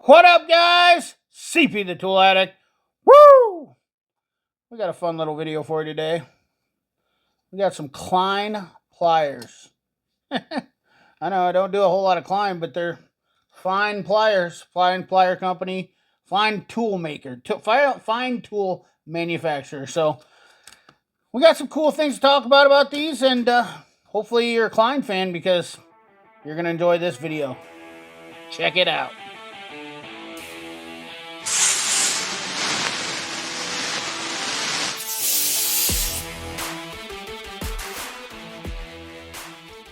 What up, guys? CP the Tool Addict. Woo! We got a fun little video for you today. We got some Klein pliers. I know I don't do a whole lot of Klein, but they're fine pliers. Fine plier company. Fine tool maker. Fine tool manufacturer. So we got some cool things to talk about these, and hopefully you're a Klein fan because you're going to enjoy this video. Check it out.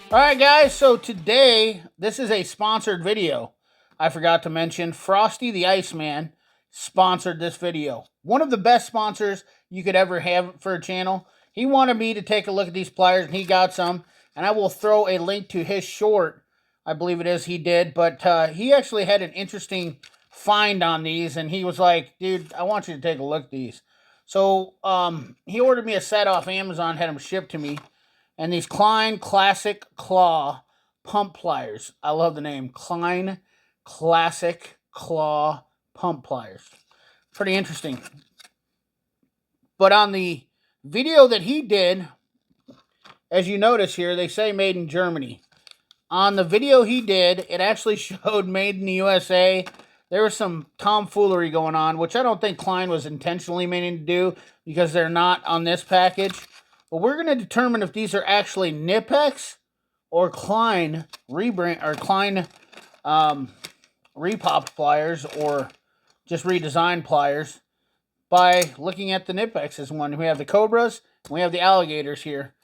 Alright guys, so today, this is a sponsored video. I forgot to mention, Frosty The Iceman sponsored this video. One of the best sponsors you could ever have for a channel. He wanted me to take a look at these pliers, and he got some. And I will throw a link to his short, I believe it is he did. But he actually had an interesting find on these, and he was like, dude, I want you to take a look at these. So he ordered me a set off Amazon, had them shipped to me. And these Klein Classic Klaw pump pliers. I love the name. Klein Classic Klaw pump pliers. Pretty interesting. But on the video that he did, as you notice here, they say made in Germany. On the video he did, it actually showed made in the USA. There was some tomfoolery going on, which I don't think Klein was intentionally meaning to do because they're not on this package. But we're going to determine if these are actually Knipex or Klein rebrand or Klein repop pliers or just redesigned pliers by looking at the Knipex's one. We have the Cobras and we have the Alligators here.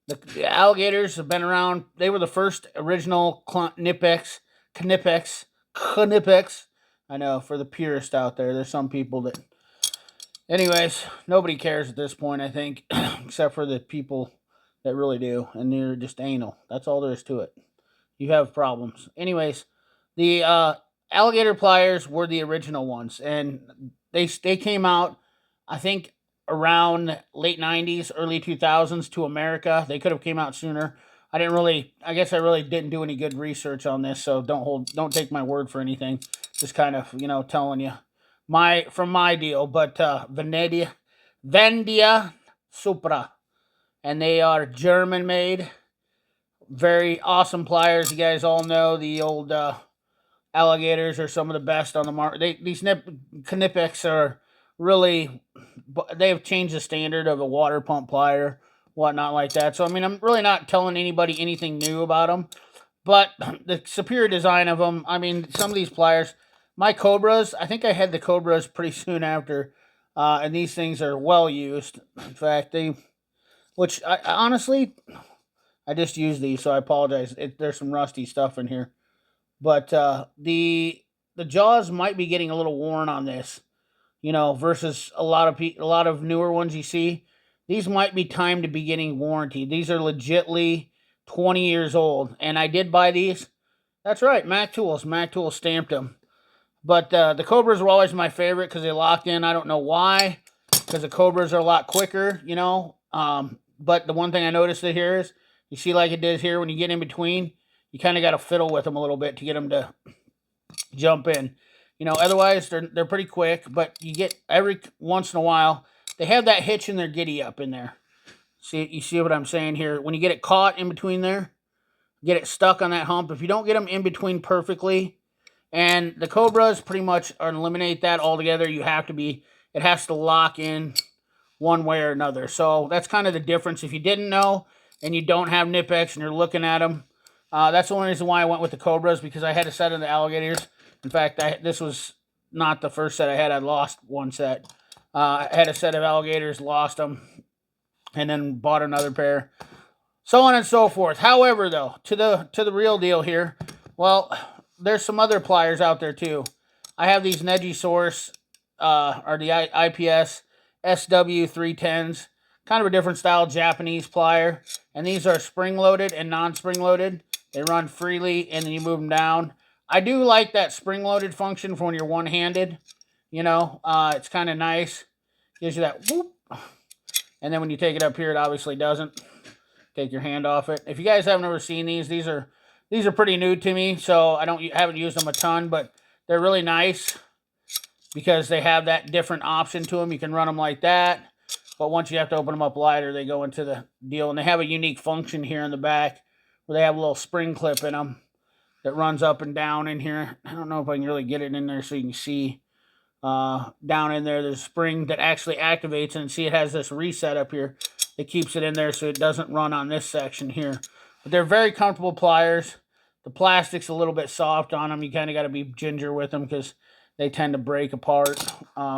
The Alligators have been around. They were the first original Knipex. I know, for the purist out there, there's some people that... Anyways, nobody cares at this point, I think, except for the people that really do, and they're just anal. That's all there is to it. You have problems. Anyways, the Alligator pliers were the original ones, and they came out, I think, around late 90s, early 2000s to America. They could have came out sooner. I guess I really didn't do any good research on this, so don't take my word for anything. Just kind of, telling you. From my deal, but Vendia Supra, and they are German made, very awesome pliers. You guys all know the old Alligators are some of the best on the market. These Knipex are really, they have changed the standard of a water pump plier, whatnot like that. So I mean, I'm really not telling anybody anything new about them, but the superior design of them. I mean, some of these pliers. My Cobras, I think I had the Cobras pretty soon after, and these things are well used. In fact, which I honestly, I just used these, so I apologize. There's some rusty stuff in here, but the jaws might be getting a little worn on this, versus a lot of newer ones you see. These might be time to be getting warranty. These are legitly 20 years old, and I did buy these. That's right, Mac Tools. Mac Tools stamped them. But the Cobras were always my favorite because they locked in. I don't know why, because the Cobras are a lot quicker, But the one thing I noticed here is, you see like it does here when you get in between, you kind of got to fiddle with them a little bit to get them to jump in. Otherwise they're pretty quick, but you get every once in a while, they have that hitch in their giddy up in there. You see what I'm saying here? When you get it caught in between there, get it stuck on that hump. If you don't get them in between perfectly, and the Cobras pretty much eliminate that altogether. It has to lock in one way or another. So that's kind of the difference. If you didn't know and you don't have Knipex and you're looking at them, that's the only reason why I went with the Cobras, because I had a set of the Alligators. In fact, this was not the first set I had. I lost one set. I had a set of Alligators, lost them, and then bought another pair. So on and so forth. However, though, to the real deal here, well, there's some other pliers out there too. I have these Neji Source, or the IPS SW310s, kind of a different style Japanese plier, and these are spring-loaded and non-spring-loaded. They run freely, and then you move them down. I do like that spring-loaded function for when you're one-handed. It's kind of nice. Gives you that whoop, and then when you take it up here, it obviously doesn't. Take your hand off it. If you guys haven't ever seen these are pretty new to me, so I haven't used them a ton, but They're really nice because they have that different option to them. You can run them like that, but once you have to open them up wider, they go into the deal. And they have a unique function here in the back where they have a little spring clip in them that runs up and down in here. I don't know if I can really get it in there so you can see. Down in there, there's a spring that actually activates, and see it has this reset up here. It keeps it in there so it doesn't run on this section here. But they're very comfortable pliers. The plastic's a little bit soft on them. You kind of got to be ginger with them because they tend to break apart,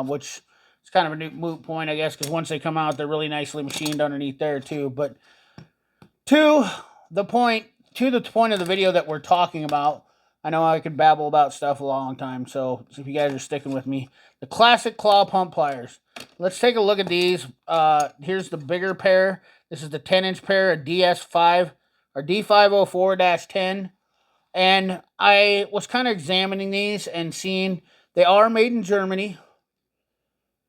which is kind of a moot point, I guess, because once they come out, they're really nicely machined underneath there too. But to the point of the video that we're talking about, I know I could babble about stuff a long time, so if you guys are sticking with me, the classic claw pump pliers. Let's take a look at these. Here's the bigger pair. This is the 10-inch pair, a DS5 or D504-10. And I was kind of examining these and seeing they are made in Germany,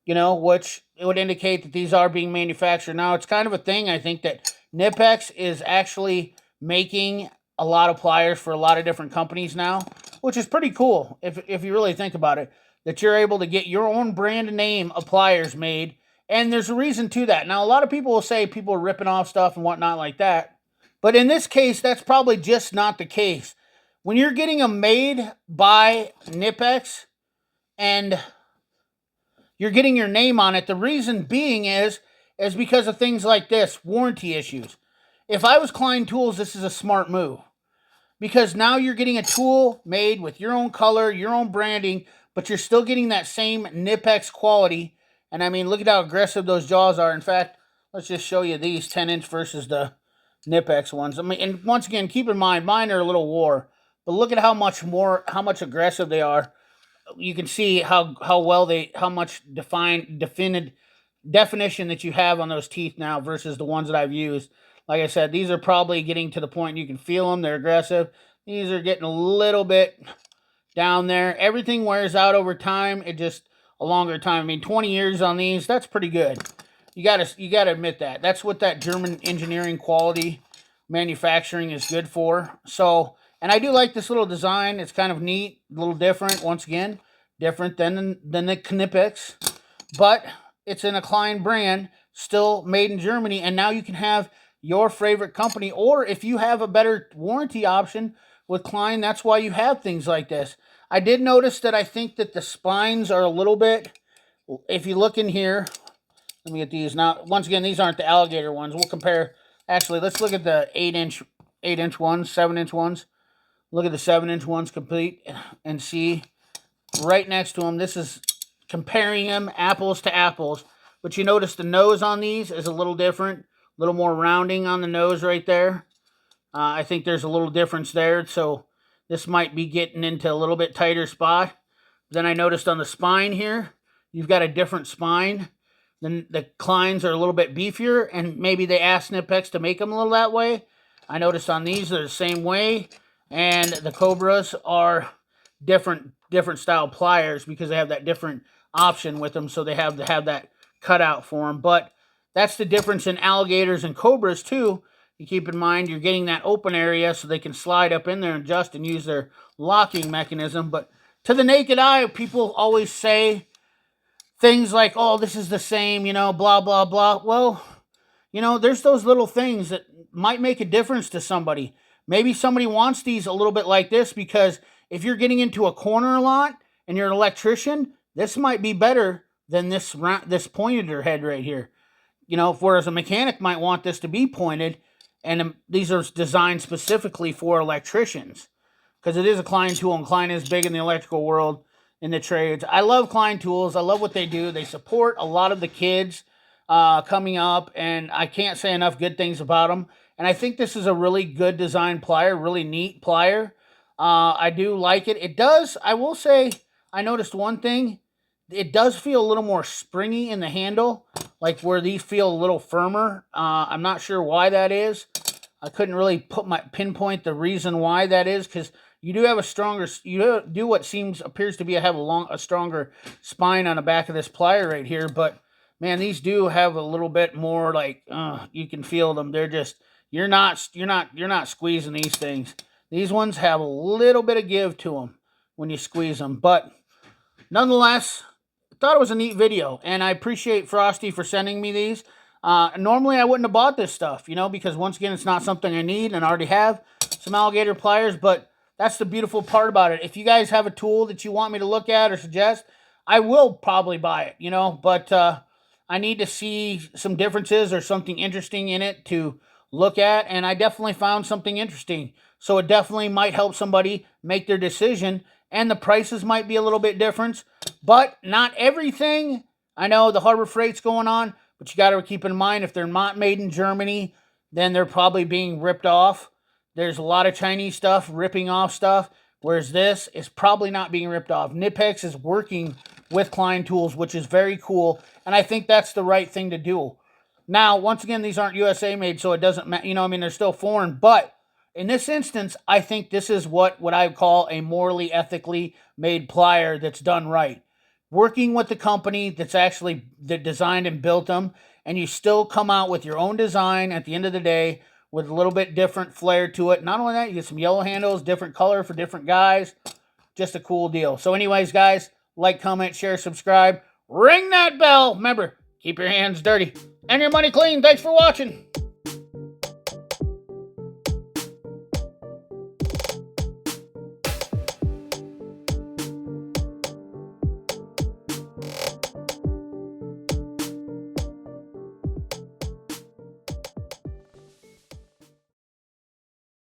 you know, which it would indicate that these are being manufactured. Now, it's kind of a thing, I think, that Knipex is actually making a lot of pliers for a lot of different companies now, which is pretty cool if you really think about it, that you're able to get your own brand name of pliers made, and there's a reason to that. Now, a lot of people will say people are ripping off stuff and whatnot like that, but in this case, that's probably just not the case. When you're getting them made by Knipex and you're getting your name on it, the reason being is because of things like this, warranty issues. If I was Klein Tools, this is a smart move. Because now you're getting a tool made with your own color, your own branding, but you're still getting that same Knipex quality. And I mean, look at how aggressive those jaws are. In fact, let's just show you these 10-inch versus the Knipex ones. I mean, and once again, keep in mind, mine are a little war. But look at how much aggressive they are. You can see how much definition that you have on those teeth now versus the ones that I've used. Like I said, these are probably getting to the point you can feel them. They're aggressive. These are getting a little bit down there. Everything wears out over time. It just a longer time. I mean, 20 years on these, that's pretty good. You gotta admit that. That's what that German engineering quality manufacturing is good for. So, and I do like this little design. It's kind of neat, a little different. Once again, different than the Knipex, but it's in a Klein brand, still made in Germany, and now you can have your favorite company, or if you have a better warranty option with Klein, that's why you have things like this. I did notice that I think that the spines are a little bit, if you look in here, let me get these. Now, once again, these aren't the Alligator ones. We'll compare, actually, let's look at the 8-inch ones, 7-inch ones. Look at the 7-inch ones complete and see right next to them. This is comparing them apples to apples. But you notice the nose on these is a little different. A little more rounding on the nose right there. I think there's a little difference there. So this might be getting into a little bit tighter spot. Then I noticed on the spine here, you've got a different spine. Then the Kleins are a little bit beefier, and maybe they asked Knipex to make them a little that way. I noticed on these they're the same way. And the Cobras are different style pliers because they have that different option with them. So they have to have that cutout for them. But that's the difference in Alligators and Cobras too. You keep in mind you're getting that open area so they can slide up in there and adjust and use their locking mechanism. But to the naked eye, people always say things like, oh, this is the same, you know, blah, blah, blah. Well, you know, there's those little things that might make a difference to somebody. Maybe somebody wants these a little bit like this because if you're getting into a corner a lot and you're an electrician, this might be better than this pointed head right here. You know, whereas a mechanic might want this to be pointed, and these are designed specifically for electricians because it is a Klein tool, and Klein is big in the electrical world, in the trades. I love Klein tools. I love what they do. They support a lot of the kids coming up, and I can't say enough good things about them. And I think this is a really good design plier, really neat plier. I do like it. It does, I will say, I noticed one thing. It does feel a little more springy in the handle, like where these feel a little firmer. I'm not sure why that is. I couldn't really pinpoint the reason why that is, because you do have a stronger, you do what appears to be have a stronger spine on the back of this plier right here. But man, these do have a little bit more like you can feel them. They're just you're not squeezing these things. These ones have a little bit of give to them. when you squeeze them. But nonetheless, I thought it was a neat video, and I appreciate Frosty for sending me these. Normally, I wouldn't have bought this stuff, you know, because once again, it's not something I need, and I already have some alligator pliers, but that's the beautiful part about it. If you guys have a tool that you want me to look at or suggest, I will probably buy it, you know, but I need to see some differences or something interesting in it to look at, and I definitely found something interesting. So it definitely might help somebody make their decision, and the prices might be a little bit different, but not everything. I know the Harbor Freight's going on, but you got to keep in mind if they're not made in Germany, then they're probably being ripped off. There's a lot of Chinese stuff ripping off stuff, whereas this is probably not being ripped off. Knipex is working with Klein tools, which is very cool, and I think that's the right thing to do. Now, once again, these aren't USA made, so it doesn't matter. You know, I mean, they're still foreign, but in this instance, I think this is what I call a morally, ethically made plier that's done right. Working with the company that designed and built them, and you still come out with your own design at the end of the day with a little bit different flair to it. Not only that, you get some yellow handles, different color for different guys. Just a cool deal. So anyways, guys, like, comment, share, subscribe. Ring that bell. Remember, keep your hands dirty and your money clean. Thanks for watching.